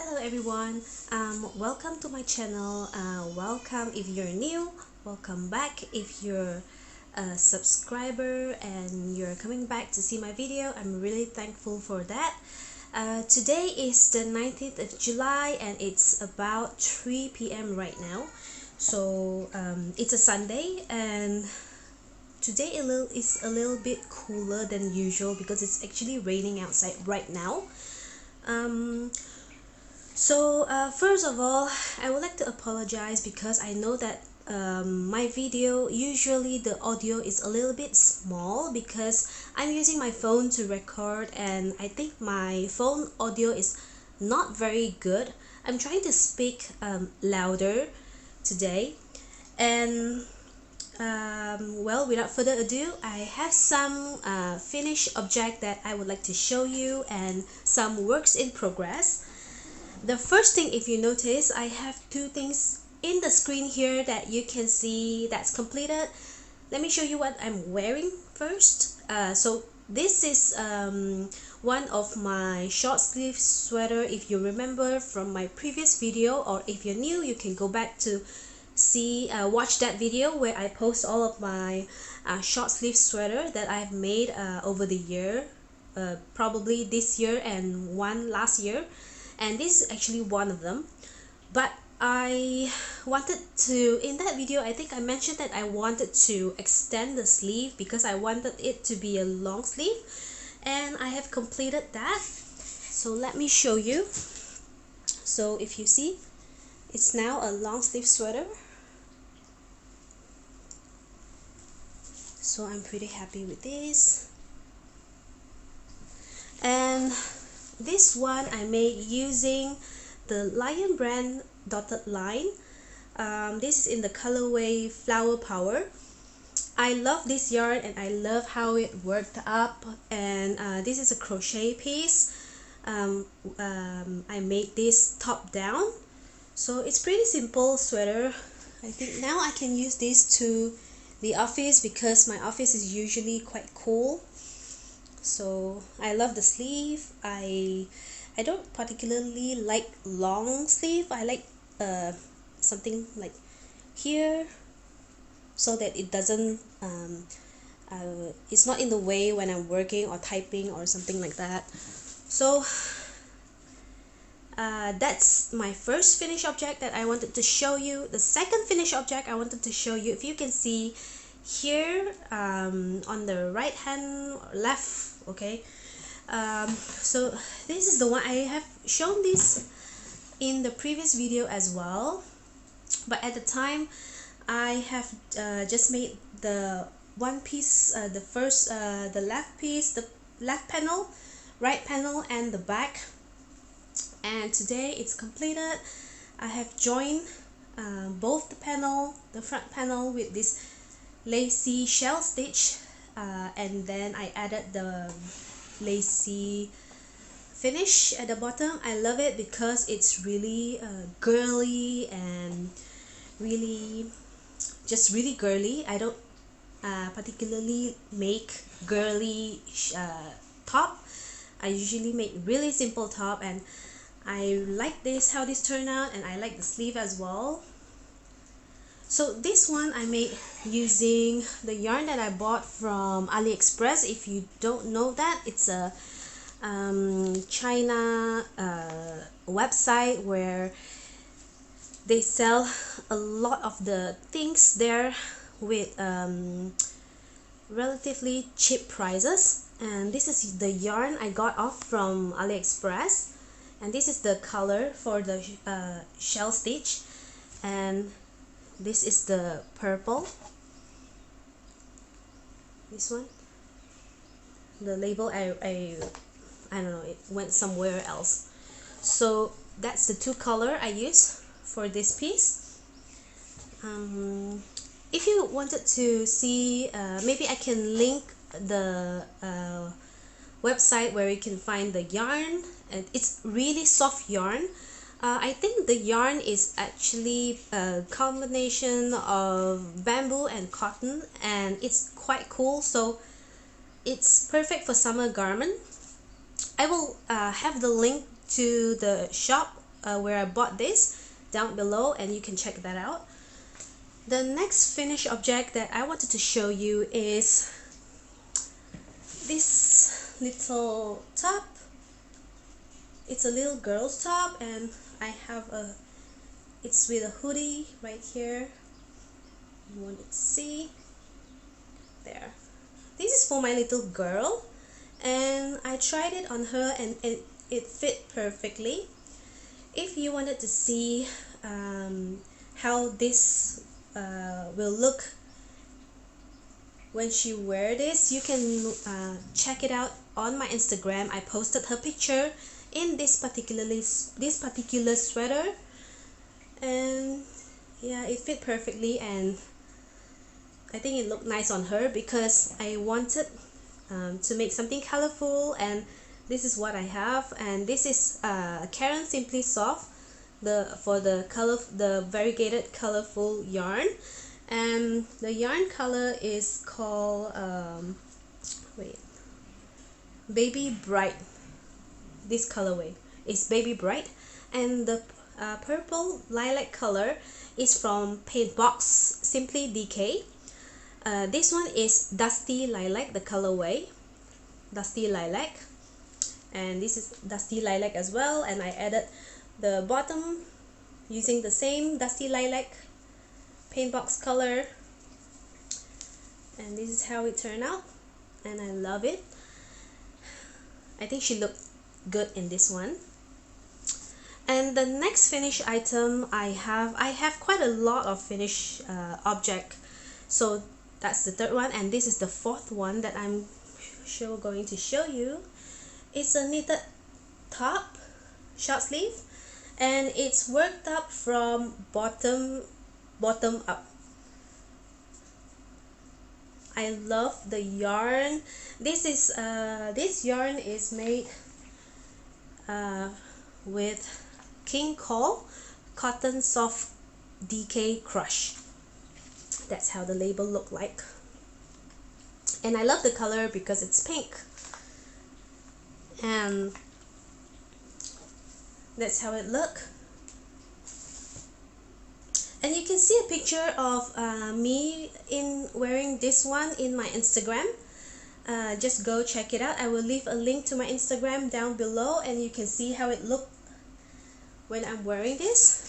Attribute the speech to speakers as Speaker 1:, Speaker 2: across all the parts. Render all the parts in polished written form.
Speaker 1: Hello everyone, welcome to my channel. Welcome if you're new, welcome back if you're a subscriber and you're coming back to see my video. I'm really thankful for that. Today is the 19th of July and it's about 3 p.m. right now. So it's a Sunday and today is a little bit cooler than usual because it's actually raining outside right now. First of all, I would like to apologize because I know that my video, usually the audio is a little bit small because I'm using my phone to record and I think my phone audio is not very good. I'm trying to speak louder today and well, without further ado, I have some finished object that I would like to show you and some works in progress. The first thing, if you notice, I have two things in the screen here that you can see that's completed. Let me show you what I'm wearing first. So this is one of my short sleeve sweater. If you remember from my previous video, or if you're new, you can go back to watch that video where I post all of my short sleeve sweater that I've made over the year, probably this year and one last year. And this is actually one of them, but I wanted to, in that video I think I mentioned that I wanted to extend the sleeve because I wanted it to be a long sleeve, and I have completed that. So let me show you. So if you see, it's now a long sleeve sweater, so I'm pretty happy with this. And this one I made using the Lion brand dotted line. This is in the colorway Flower Power. I love this yarn and I love how it worked up, and this is a crochet piece. I made this top down, so it's pretty simple sweater. I think now I can use this to the office because my office is usually quite cool. So I love the sleeve. I don't particularly like long sleeve. I like something like here so that it doesn't it's not in the way when I'm working or typing or something like that. So that's my first finished object that I wanted to show you. The second finished object I wanted to show you, if you can see here on the right hand or left, okay, so this is the one. I have shown this in the previous video as well, but at the time I have just made the one piece, the first the left piece, the left panel, right panel and the back, and today it's completed. I have joined both the front panel with this lacy shell stitch, and then I added the lacy finish at the bottom. I love it because it's really girly and really girly. I don't particularly make girly top. I usually make really simple top, and I like this, how this turned out, and I like the sleeve as well. So this one I made using the yarn that I bought from AliExpress. If you don't know that, it's a China website where they sell a lot of the things there with relatively cheap prices. And this is the yarn I got off from AliExpress, and this is the color for the shell stitch, and this is the purple. This one, the label I don't know, it went somewhere else. So that's the two color I use for this piece. If you wanted to see, maybe I can link the website where you can find the yarn, and it's really soft yarn. I think the yarn is actually a combination of bamboo and cotton, and it's quite cool, so it's perfect for summer garment. I will have the link to the shop where I bought this down below, and you can check that out. The next finished object that I wanted to show you is this little top. It's a little girl's top, and it's with a hoodie right here. You want to see there. This is for my little girl, and I tried it on her, and it fit perfectly. If you wanted to see how this will look when she wear this, you can check it out on my Instagram. I posted her picture in this particular sweater, and yeah, it fit perfectly, and I think it looked nice on her because I wanted to make something colorful, and this is what I have. And this is Sharon Simply Soft, the variegated colorful yarn, and the yarn color is called Baby Bright. This colorway is Baby Bright, and the purple lilac color is from Paintbox Simply DK. This one is Dusty Lilac, the colorway Dusty Lilac, and this is Dusty Lilac as well, and I added the bottom using the same Dusty Lilac Paintbox color, and this is how it turned out, and I love it. I think she looked good in this one. And the next finished item I have quite a lot of finished object, so that's the third one, and this is the fourth one that I'm going to show you. It's a knitted top, short sleeve, and it's worked up from bottom up. I love the yarn. This yarn is made with King Cole Cotton Soft DK Crush. That's how the label look like, and I love the color because it's pink, and that's how it look. And you can see a picture of me in wearing this one in my Instagram. Just go check it out. I will leave a link to my Instagram down below, and you can see how it looked when I'm wearing this.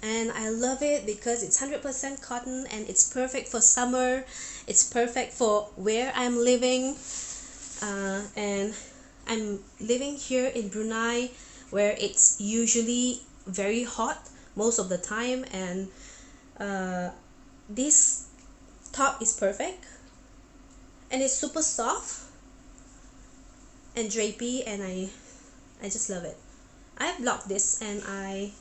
Speaker 1: And I love it because it's 100% cotton, and it's perfect for summer. It's perfect for where I'm living, and I'm living here in Brunei, where it's usually very hot most of the time, and this top is perfect, and it's super soft and drapey, and I just love it. I've blocked this, and I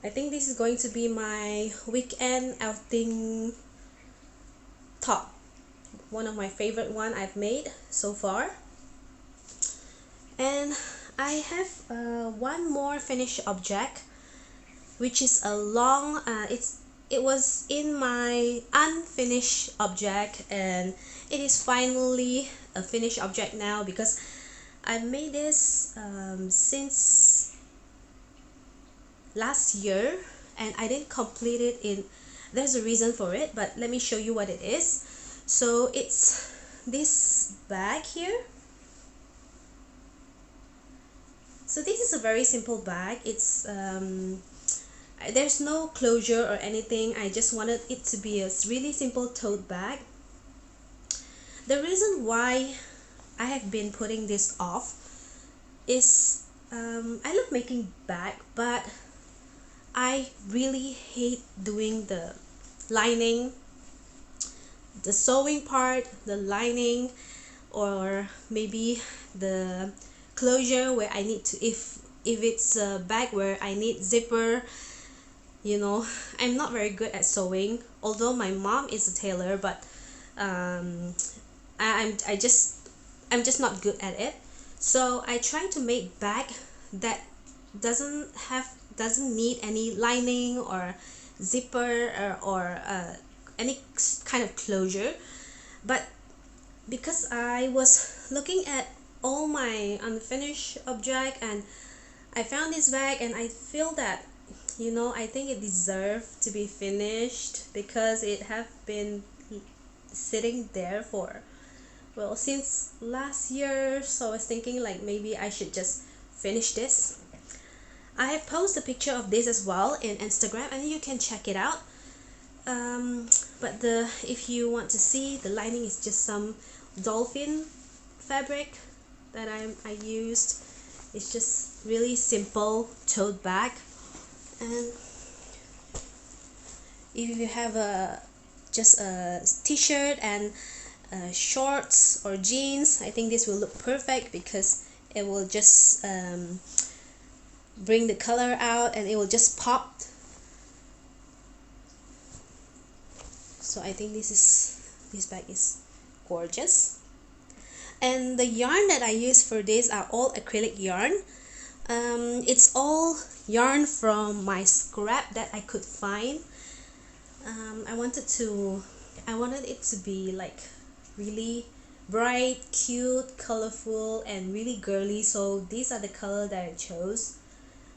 Speaker 1: think this is going to be my weekend outing top, one of my favorite one I've made so far. And I have one more finished object, which is a long it was in my unfinished object, and it is finally a finished object now because I made this since last year, and I didn't complete it in. There's a reason for it, but let me show you what it is. So it's this bag here. So this is a very simple bag. It's there's no closure or anything. I just wanted it to be a really simple tote bag. The reason why I have been putting this off is I love making bag, but I really hate doing the lining, the sewing part, the lining, or maybe the closure where I need to, if it's a bag where I need zipper. You know, I'm not very good at sewing, although my mom is a tailor, but I'm just not good at it. So I try to make bag that doesn't need any lining or zipper or any kind of closure. But because I was looking at all my unfinished object, and I found this bag and I feel that, you know, I think it deserved to be finished because it have been sitting there for, well, since last year. So I was thinking like maybe I should just finish this. I have posted a picture of this as well in Instagram and you can check it out. But if you want to see, the lining is just some dolphin fabric that I used. It's just really simple tote bag, and if you have just a t-shirt and shorts or jeans, I think this will look perfect because it will just bring the color out and it will just pop. So I think this bag is gorgeous. And the yarn that I use for this are all acrylic yarn. It's all yarn from my scrap that I could find. I wanted it to be like really bright, cute, colorful, and really girly, so these are the color that I chose.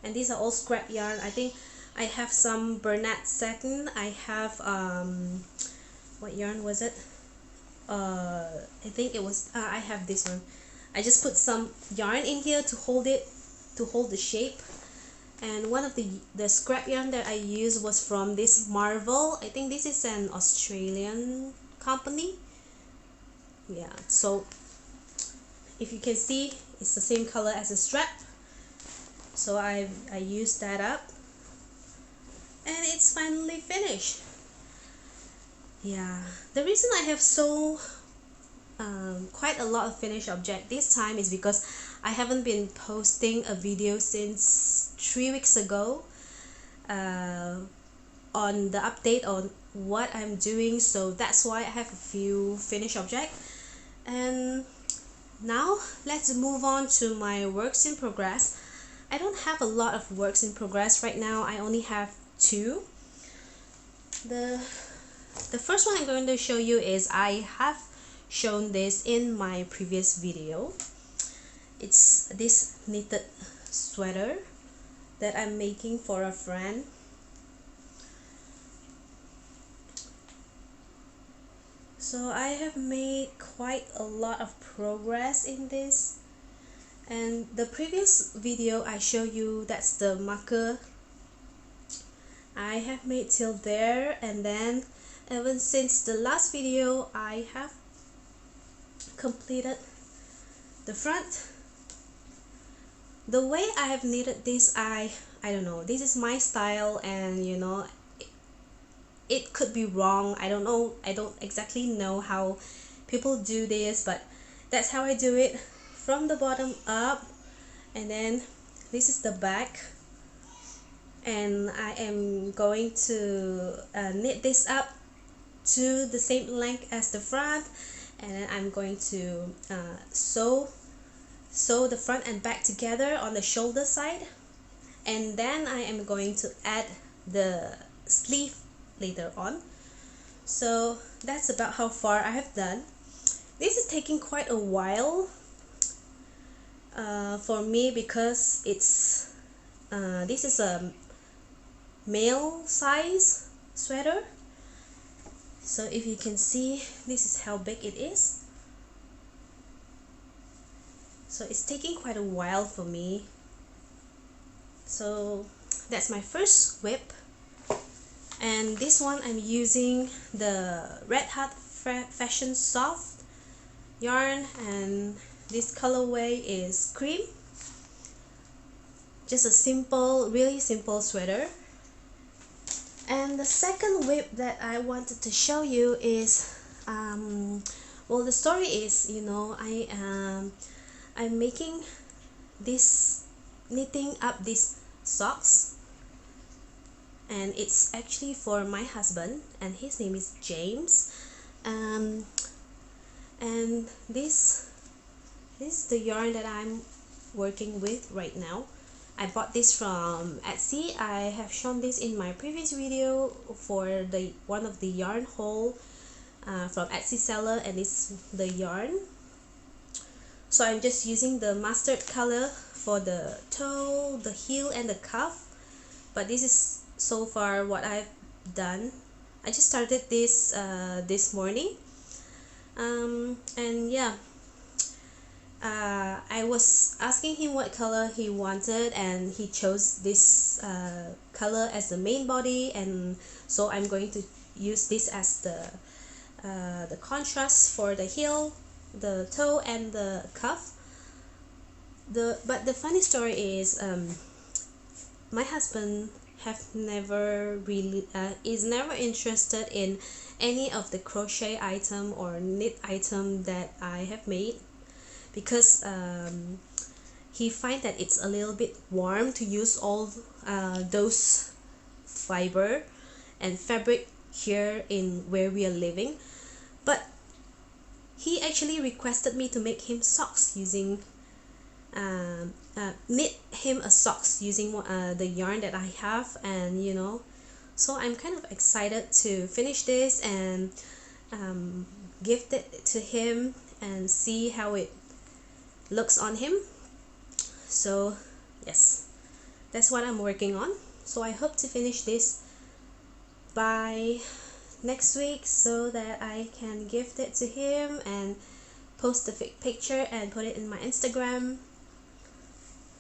Speaker 1: And these are all scrap yarn. I think I have some Bernat satin. I have what yarn was it? I think it was I have this one. I just put some yarn in here to hold the shape. And one of the scrap yarn that I used was from this Marvel. I think this is an Australian company. Yeah, so if you can see, it's the same color as the strap. So I used that up and it's finally finished. Yeah, the reason I have quite a lot of finished object this time is because I haven't been posting a video since 3 weeks ago on the update on what I'm doing, so that's why I have a few finished object. And now let's move on to my works in progress. I don't have a lot of works in progress right now. I only have 2. The first one I'm going to show you is, I have shown this in my previous video. It's this knitted sweater that I'm making for a friend. So I have made quite a lot of progress in this. And the previous video I showed you, that's the marker. I have made till there, and then even since the last video I have completed the front. The way I have knitted this, I don't know, this is my style, and you know, it could be wrong. I don't know, I don't exactly know how people do this, but that's how I do it, from the bottom up. And then this is the back, and I am going to knit this up to the same length as the front, and then I'm going to sew the front and back together on the shoulder side, and then I am going to add the sleeve later on. So that's about how far I have done. This is taking quite a while for me because it's this is a male size sweater. So if you can see, this is how big it is. So it's taking quite a while for me. So that's my first whip. And this one I'm using the Red Hat Fashion Soft yarn, and this colorway is cream. Just a simple, really simple sweater. And the second whip that I wanted to show you is, well, the story is, you know, I'm making this, knitting up these socks, and it's actually for my husband, and his name is James. And this is the yarn that I'm working with right now. I bought this from Etsy. I have shown this in my previous video for one of the yarn haul from Etsy seller, and it's the yarn. So I'm just using the mustard color for the toe, the heel, and the cuff. But this is so far what I've done. I just started this this morning, and yeah, I was asking him what color he wanted, and he chose this color as the main body, and so I'm going to use this as the contrast for the heel, the toe, and the cuff. But the funny story is, my husband have never really is never interested in any of the crochet item or knit item that I have made, because he find that it's a little bit warm to use all those fiber and fabric here in where we are living. But he actually requested me to make him socks using knit him a socks using the yarn that I have, and you know, so I'm kind of excited to finish this and gift it to him and see how it looks on him. So yes, that's what I'm working on. So I hope to finish this by next week so that I can gift it to him and post the picture and put it in my Instagram.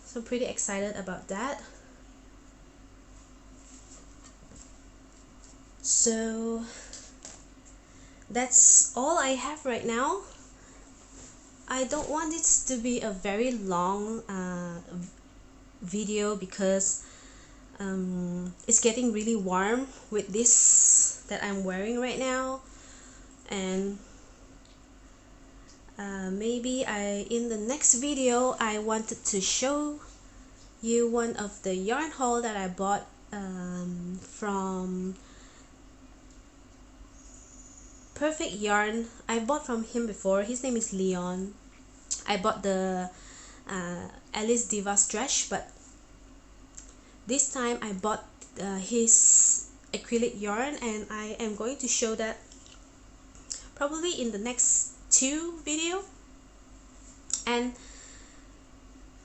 Speaker 1: So I'm pretty excited about that. So that's all I have right now. I don't want this to be a very long video because it's getting really warm with this that I'm wearing right now, and maybe in the next video I wanted to show you one of the yarn haul that I bought from Perfect Yarn. I bought from him before. His name is Leon. I bought the Alice Diva stretch, but this time I bought his acrylic yarn, and I am going to show that probably in the next 2 video. And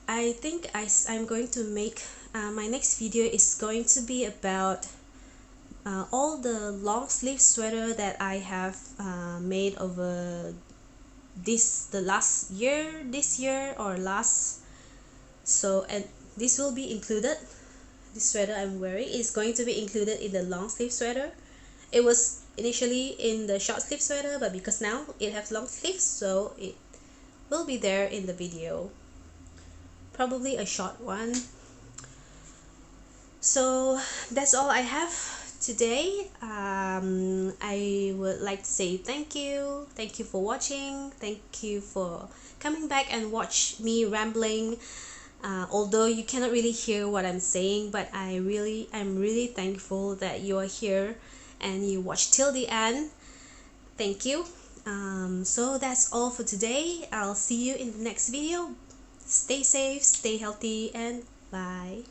Speaker 1: I think I'm going to make my next video is going to be about all the long sleeve sweater that I have made over the last year, this year or last. So, and this will be included. This sweater I'm wearing is going to be included in the long sleeve sweater. It was initially in the short sleeve sweater, but because now it has long sleeves, so it will be there in the video, probably a short one. So that's all I have today. I would like to say thank you for watching, thank you for coming back and watch me rambling, although you cannot really hear what I'm saying, but I'm really thankful that you are here and you watch till the end. Thank you. So that's all for today. I'll see you in the next video. Stay safe, stay healthy, and bye.